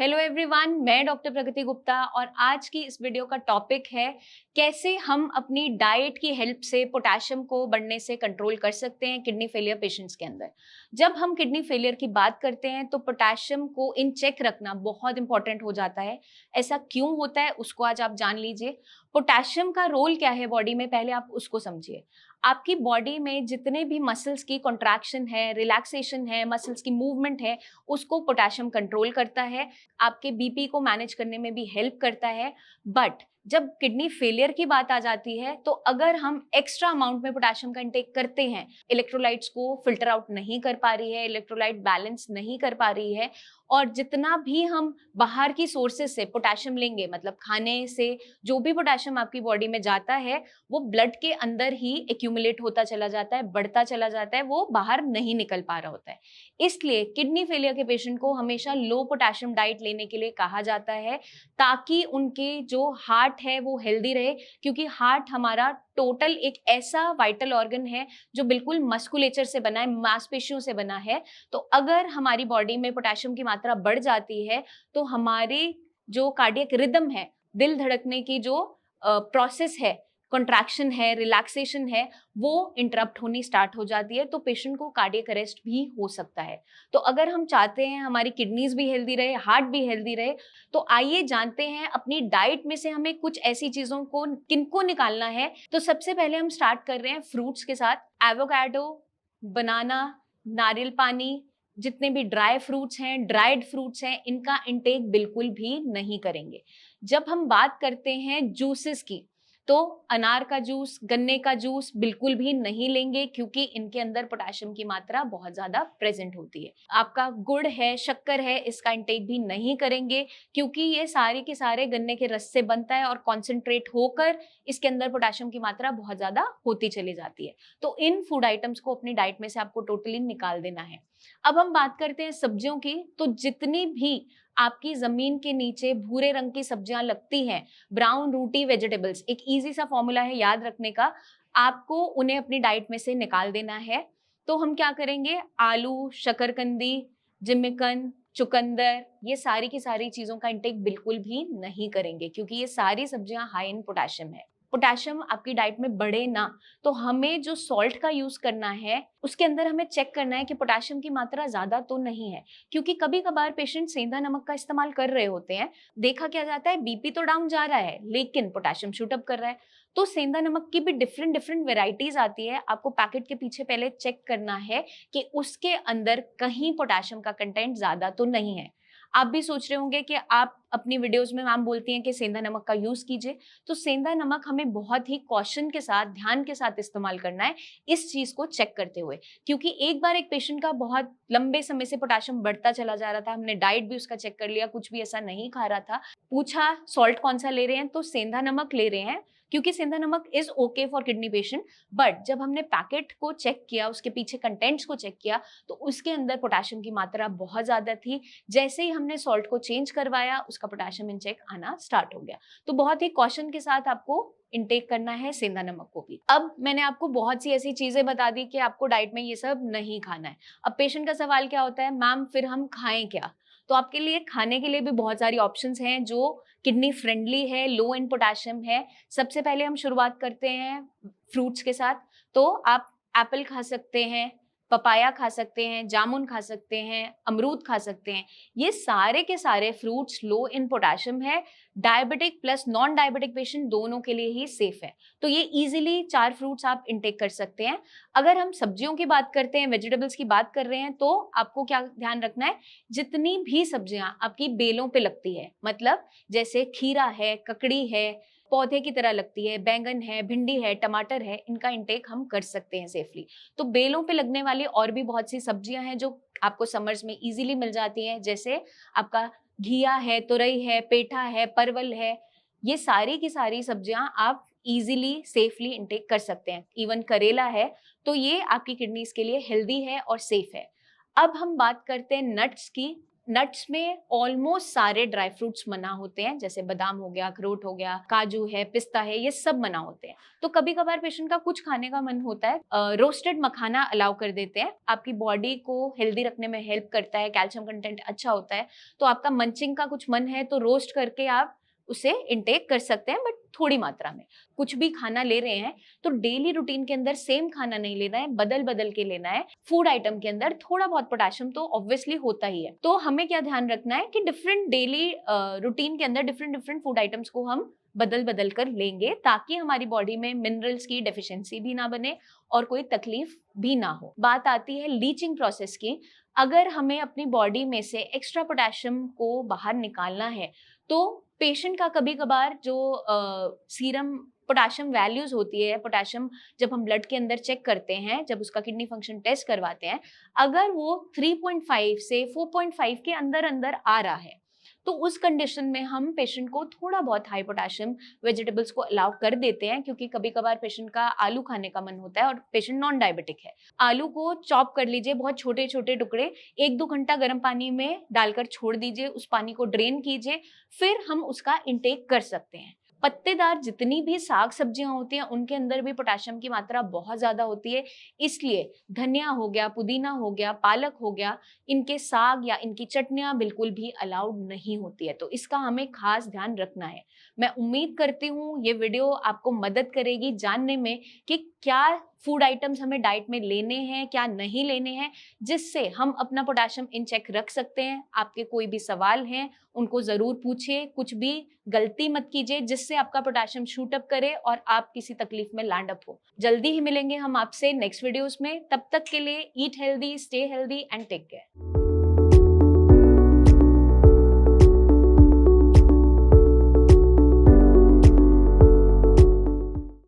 Hello everyone, मैं doctor प्रगति गुप्ता और आज की इस वीडियो का टॉपिक है कैसे हम अपनी डाइट की हेल्प से पोटेशियम को बढ़ने से कंट्रोल कर सकते हैं किडनी फेलियर पेशेंट्स के अंदर। जब हम किडनी फेलियर की बात करते हैं तो पोटेशियम को इन चेक रखना बहुत इंपॉर्टेंट हो जाता है। ऐसा क्यों होता है उसको आज आप जान लीजिए। पोटेशियम का रोल क्या है बॉडी में, पहले आप उसको समझिए। आपकी बॉडी में जितने भी मसल्स की कॉन्ट्रैक्शन है, रिलैक्सेशन है, मसल्स की मूवमेंट है, उसको पोटेशियम कंट्रोल करता है। आपके बीपी को मैनेज करने में भी हेल्प करता है। बट जब किडनी फेलियर की बात आ जाती है तो अगर हम एक्स्ट्रा अमाउंट में पोटेशियम का इंटेक करते हैं, इलेक्ट्रोलाइट्स को फिल्टर आउट नहीं कर पा रही है, इलेक्ट्रोलाइट बैलेंस नहीं कर पा रही है, और जितना भी हम बाहर की सोर्सेज से पोटेशियम लेंगे, मतलब खाने से जो भी पोटेशियम आपकी बॉडी में जाता है वो ब्लड के अंदर ही एक्यूमुलेट होता चला जाता है, बढ़ता चला जाता है, वो बाहर नहीं निकल पा रहा होता है। इसलिए किडनी फेलियर के पेशेंट को हमेशा लो पोटेशियम डाइट लेने के लिए कहा जाता है ताकि उनके जो हार्ट है वो हेल्दी रहे, क्योंकि हार्ट हमारा टोटल एक ऐसा वाइटल ऑर्गन है जो बिल्कुल मस्कुलेचर से बना है, मांसपेशियों से बना है। तो अगर हमारी बॉडी में पोटेशियम की मात्रा बढ़ जाती है तो हमारी जो कार्डियक रिदम है, दिल धड़कने की जो प्रोसेस है, कॉन्ट्रैक्शन है, रिलैक्सेशन है, वो इंटरप्ट होनी स्टार्ट हो जाती है, तो पेशेंट को कार्डियक अरेस्ट भी हो सकता है। तो अगर हम चाहते हैं हमारी किडनीज भी हेल्दी रहे, हार्ट भी हेल्दी रहे, तो आइए जानते हैं अपनी डाइट में से हमें कुछ ऐसी चीजों को किनको निकालना है। तो सबसे पहले हम स्टार्ट कर रहे हैं फ्रूट्स के साथ। एवोकाडो, बनाना, नारियल पानी, जितने भी ड्राई फ्रूट्स हैं, ड्राइड फ्रूट्स हैं, इनका इंटेक बिल्कुल भी नहीं करेंगे। जब हम बात करते हैं जूसेस की, तो अनार का जूस, गन्ने का जूस बिल्कुल भी नहीं लेंगे, क्योंकि इनके अंदर पोटेशियम की मात्रा बहुत ज्यादा प्रेजेंट होती है। आपका गुड़ है, शक्कर है, इसका इंटेक भी नहीं करेंगे, क्योंकि ये सारे के सारे गन्ने के रस से बनता है और कॉन्सेंट्रेट होकर इसके अंदर पोटेशियम की मात्रा बहुत ज्यादा होती चली जाती है। तो इन फूड आइटम्स को अपनी डाइट में से आपको टोटली निकाल देना है। अब हम बात करते हैं सब्जियों की। तो जितनी भी आपकी जमीन के नीचे भूरे रंग की सब्जियां लगती हैं, ब्राउन रूटी वेजिटेबल्स, एक इजी सा फॉर्मूला है याद रखने का, आपको उन्हें अपनी डाइट में से निकाल देना है। तो हम क्या करेंगे, आलू, शकरकंदी, जिमिकन, चुकंदर, ये सारी की सारी चीजों का इंटेक बिल्कुल भी नहीं करेंगे, क्योंकि ये सारी सब्जियां हाई इन पोटेशियम है। पोटेशियम आपकी डाइट में बढ़े ना, तो हमें जो सॉल्ट का यूज करना है उसके अंदर हमें चेक करना है कि पोटेशियम की मात्रा ज्यादा तो नहीं है, क्योंकि कभी कभार पेशेंट सेंधा नमक का इस्तेमाल कर रहे होते हैं। देखा क्या जाता है, बीपी तो डाउन जा रहा है लेकिन पोटेशियम शूट अप कर रहा है। तो सेंधा नमक की भी डिफरेंट डिफरेंट वेराइटीज आती है। आपको पैकेट के पीछे पहले चेक करना है कि उसके अंदर कहीं पोटेशियम का कंटेंट ज्यादा तो नहीं है। आप भी सोच रहे होंगे कि आप अपनी वीडियोस में मैम बोलती हैं कि सेंधा नमक का यूज कीजिए, तो सेंधा नमक हमें बहुत ही कॉशन के साथ, ध्यान के साथ इस्तेमाल करना है इस चीज को चेक करते हुए। क्योंकि एक बार एक पेशेंट का बहुत लंबे समय से पोटेशियम बढ़ता चला जा रहा था, हमने डाइट भी उसका चेक कर लिया, कुछ भी ऐसा नहीं खा रहा था, पूछा सॉल्ट कौन सा ले रहे हैं, तो सेंधा नमक ले रहे हैं, क्योंकि सेंधा नमक is okay for kidney patient. But जब हमने पैकेट को चेक किया, उसके पीछे कंटेंट्स को चेक किया, तो उसके अंदर पोटेशियम की मात्रा बहुत ज्यादा थी। जैसे ही हमने सॉल्ट को चेंज करवाया, उसका पोटेशियम इनटेक आना स्टार्ट हो गया। तो बहुत ही कॉशन के साथ आपको इनटेक करना है सेंधा नमक को भी। अब मैंने आपको बहुत सी ऐसी चीजें बता दी कि आपको डाइट में ये सब नहीं खाना है। अब पेशेंट का सवाल क्या होता है, मैम फिर हम खाएं क्या? तो आपके लिए खाने के लिए भी बहुत सारी ऑप्शंस हैं जो किडनी फ्रेंडली है, लो इन पोटेशियम है। सबसे पहले हम शुरुआत करते हैं फ्रूट्स के साथ। तो आप एप्पल खा सकते हैं, पपाया खा सकते हैं, जामुन खा सकते हैं, अमरूद खा सकते हैं। ये सारे के सारे फ्रूट्स लो इन पोटेशियम है। Diabetic plus non diabetic patient दोनों के लिए ही सेफ है। तो ये इजीली 4 फ्रूट्स आप इंटेक कर सकते हैं। अगर हम सब्जियों की बात करते हैं, वेजिटेबल्स की बात कर रहे हैं, तो आपको क्या ध्यान रखना है, जितनी भी सब्जियां आपकी बेलों पे लगती है, मतलब जैसे खीरा है, ककड़ी है, पौधे की तरह लगती है, बैंगन है, भिंडी है, टमाटर है, इनका इंटेक हम कर सकते हैं सेफली। तो बेलों पे लगने वाली और भी बहुत सी सब्जियां हैं जो आपको समर्स में इजीली मिल जाती हैं, जैसे आपका घिया है, तुरई है, पेठा है, परवल है। ये सारी की सारी सब्जियां आप इजीली सेफली इंटेक कर सकते हैं। इवन करेला है, तो ये आपकी किडनीज के लिए हेल्दी है और सेफ है। अब हम बात करते हैं नट्स की। नट्स में ऑलमोस्ट सारे ड्राई फ्रूट्स मना होते हैं, जैसे बादाम हो गया, अखरोट हो गया, काजू है, पिस्ता है, ये सब मना होते हैं। तो कभी कभार पेशेंट का कुछ खाने का मन होता है, रोस्टेड मखाना अलाउ कर देते हैं, आपकी बॉडी को हेल्दी रखने में हेल्प करता है, कैल्शियम कंटेंट अच्छा होता है। तो आपका मंचिंग का कुछ मन है तो रोस्ट करके आप उसे इंटेक कर सकते हैं, बट थोड़ी मात्रा में। कुछ भी खाना ले रहे हैं तो डेली रूटीन के अंदर सेम खाना नहीं लेना है, बदल बदल के लेना है। फूड आइटम के अंदर थोड़ा बहुत पोटेशियम तो ऑब्वियसली होता ही है। तो हमें क्या ध्यान रखना है कि डिफरेंट डेली रूटीन के अंदर डिफरेंट डिफरेंट फूड आइटम्स को हम बदल बदल कर लेंगे, ताकि हमारी बॉडी में मिनरल्स की डेफिशिएंसी भी ना बने और कोई तकलीफ भी ना हो। बात आती है लीचिंग प्रोसेस की। अगर हमें अपनी बॉडी में से एक्स्ट्रा पोटेशियम को बाहर निकालना है तो पेशेंट का कभी कभार जो सीरम पोटेशियम वैल्यूज होती है, पोटेशियम जब हम ब्लड के अंदर चेक करते हैं, जब उसका किडनी फंक्शन टेस्ट करवाते हैं, अगर वो 3.5 से 4.5 के अंदर अंदर आ रहा है तो उस कंडीशन में हम पेशेंट को थोड़ा बहुत हाई पोटेशियम वेजिटेबल्स को अलाउ कर देते हैं, क्योंकि कभी कभार पेशेंट का आलू खाने का मन होता है और पेशेंट नॉन डायबिटिक है। आलू को चॉप कर लीजिए, बहुत छोटे छोटे टुकड़े, 1-2 घंटा गर्म पानी में डालकर छोड़ दीजिए, उस पानी को ड्रेन कीजिए, फिर हम उसका इंटेक कर सकते हैं। पत्तेदार जितनी भी साग सब्जियां होती हैं उनके अंदर भी पोटेशियम की मात्रा बहुत ज्यादा होती है, इसलिए धनिया हो गया, पुदीना हो गया, पालक हो गया, इनके साग या इनकी चटनियां बिल्कुल भी अलाउड नहीं होती है। तो इसका हमें खास ध्यान रखना है। मैं उम्मीद करती हूँ ये वीडियो आपको मदद करेगी जानने में कि क्या फूड आइटम्स हमें डाइट में लेने हैं, क्या नहीं लेने हैं, जिससे हम अपना पोटेशियम इन चेक रख सकते हैं। आपके कोई भी सवाल हैं उनको जरूर पूछिए, कुछ भी गलती मत कीजिए जिससे आपका पोटेशियम शूट अप करे और आप किसी तकलीफ में लैंड अप हो। जल्दी ही मिलेंगे हम आपसे नेक्स्ट वीडियोस में। तब तक के लिए eat healthy, stay healthy and take care.